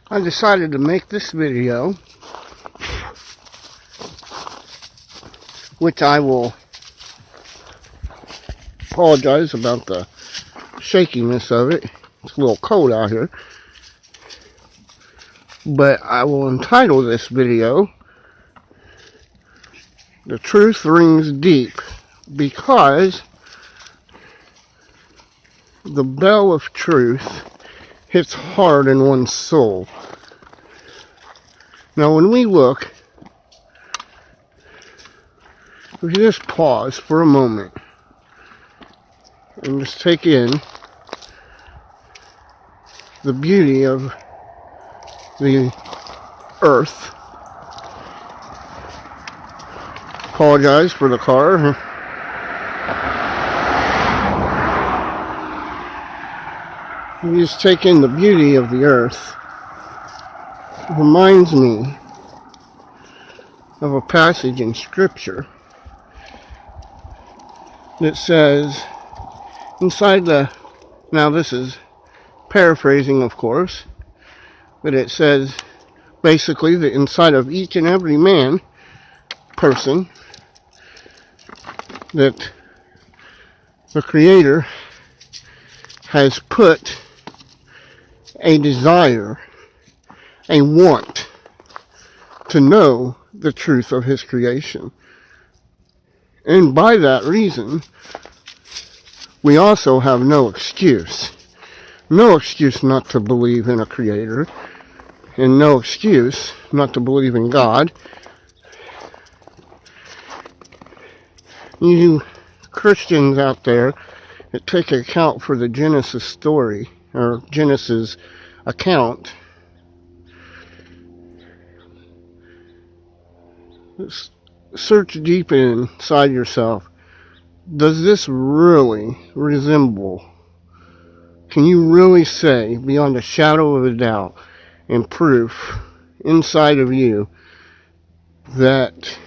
I decided to make this video, which I will apologize about the shakiness of it. It's a little cold out here. But I will entitle this video, "The Truth Rings Deep," because the bell of truth hits hard in one's soul. Now when we look, if you just pause for a moment and just take in the beauty of the earth. Apologize for the car. You just take in the beauty of the earth. It reminds me of a passage in Scripture that says, now this is paraphrasing of course, but it says basically that inside of each and every person, that the Creator has put a desire, a want to know the truth of His creation. And by that reason, we also have no excuse. No excuse not to believe in a Creator, and no excuse not to believe in God. You Christians out there that take account for the Genesis story, or Genesis account, search deep inside yourself. Does this really resemble, can you really say beyond a shadow of a doubt and proof inside of you that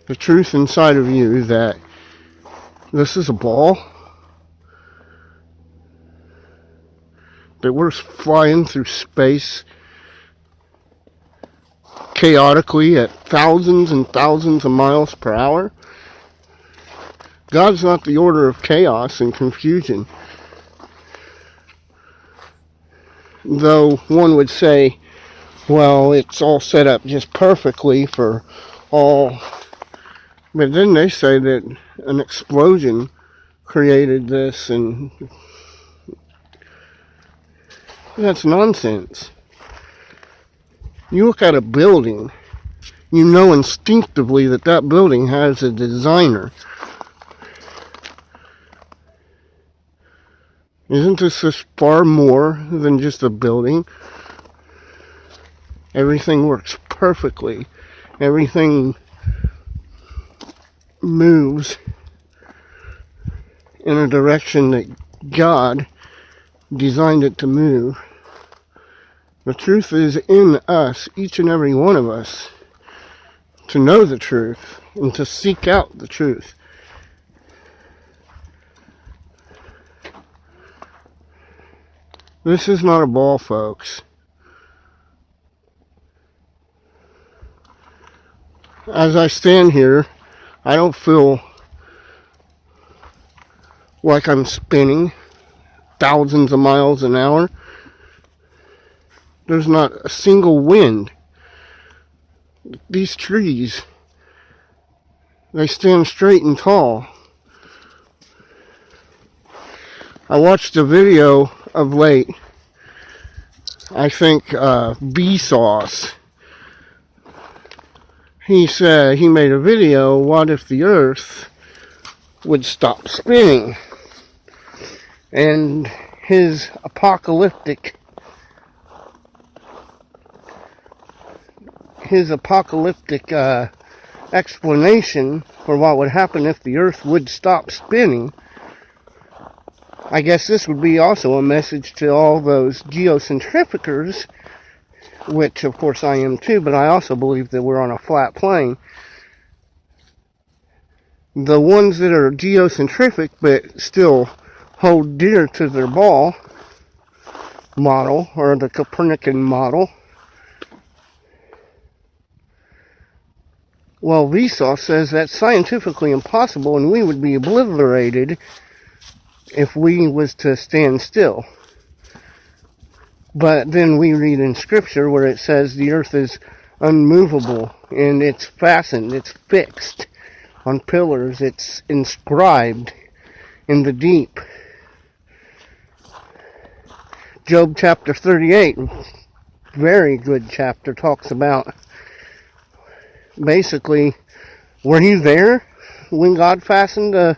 the truth inside of you that this is a ball, that we're flying through space chaotically at thousands and thousands of miles per hour? God's not the order of chaos and confusion. Though one would say, well, it's all set up just perfectly for all. But then they say that an explosion created this, and that's nonsense. You look at a building, you know instinctively that that building has a designer. Isn't this just far more than just a building? Everything works perfectly. Everything moves in a direction that God designed it to move. The truth is in us, each and every one of us, to know the truth and to seek out the truth. This is not a ball, folks. As I stand here, I don't feel like I'm spinning thousands of miles an hour. There's not a single wind. These trees, they stand straight and tall. I watched a video of late, I think Vsauce. He said, he made a video, what if the earth would stop spinning? And his apocalyptic explanation for what would happen if the earth would stop spinning, I guess this would be also a message to all those geocentrificers, which of course I am too, but I also believe that we're on a flat plane. The ones that are geocentric but still hold dear to their ball, model, or the Copernican model. Well, Vsauce says that's scientifically impossible, and we would be obliterated if we was to stand still. But then we read in Scripture where it says the earth is unmovable, and it's fastened, it's fixed on pillars, it's inscribed in the deep. Job chapter 38, very good chapter, talks about basically, were you there when God fastened the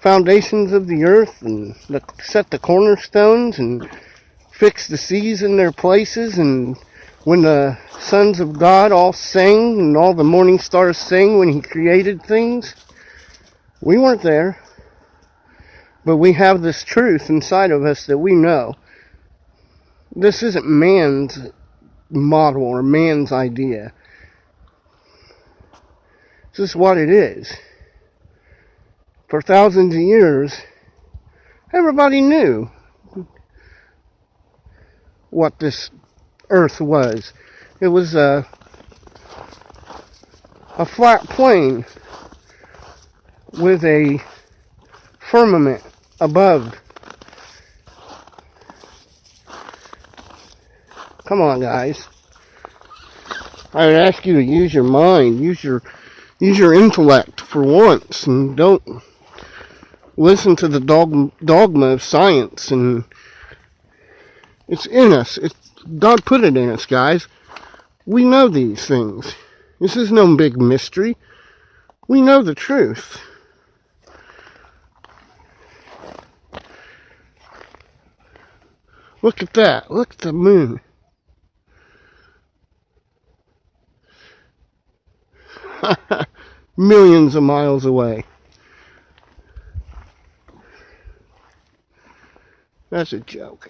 foundations of the earth and set the cornerstones and fixed the seas in their places, and when the sons of God all sang and all the morning stars sang when he created things? We weren't there, but we have this truth inside of us that we know. This isn't man's model or man's idea. This is what it is. For thousands of years, everybody knew what this earth was. It was a flat plane with a firmament above. Come on, guys. I would ask you to use your mind, use your intellect for once, and don't listen to the dogma of science. And it's in us. God put it in us, guys. We know these things. This is no big mystery. We know the truth. Look at that. Look at the moon. Millions of miles away. That's a joke.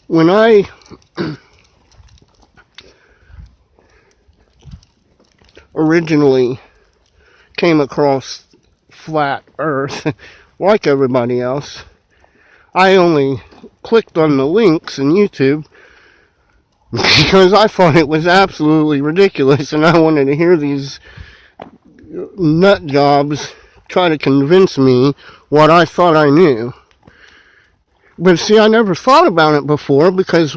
When I originally came across flat earth, like everybody else, I only clicked on the links in YouTube because I thought it was absolutely ridiculous, and I wanted to hear these nut jobs try to convince me what I thought I knew. But see, I never thought about it before, because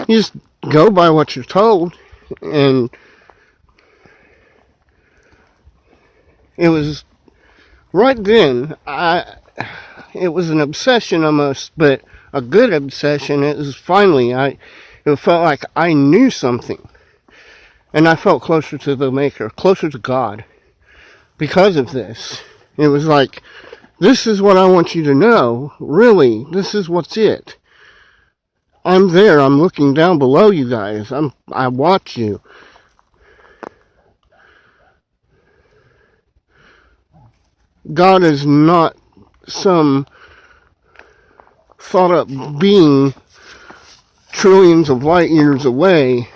you just go by what you're told, and it was right then, it was an obsession almost, but a good obsession. It was finally, it felt like I knew something, and I felt closer to the Maker, closer to God, because of this. It was like, this is what I want you to know. Really, this is what's it. I'm there. I'm looking down below you guys. I watch you. God is not some thought up being trillions of light years away.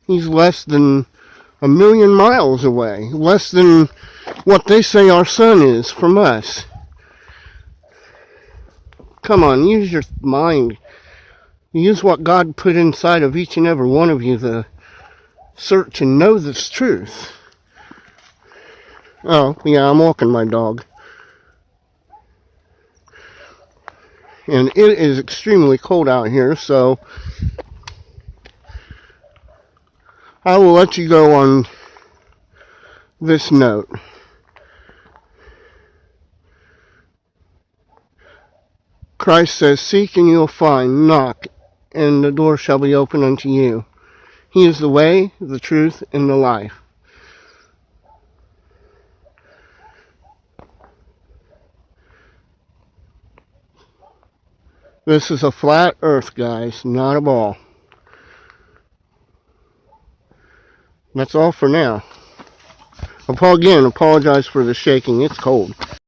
He's less than 1,000,000 miles away. Less than what they say our sun is from us. Come on, use your mind. Use what God put inside of each and every one of you to search and know this truth. Oh, yeah, I'm walking my dog. And it is extremely cold out here, so I will let you go on this note. Christ says, seek and you'll find, knock, and the door shall be opened unto you. He is the way, the truth, and the life. This is a flat earth, guys, not a ball. That's all for now. Again, apologize for the shaking. It's cold.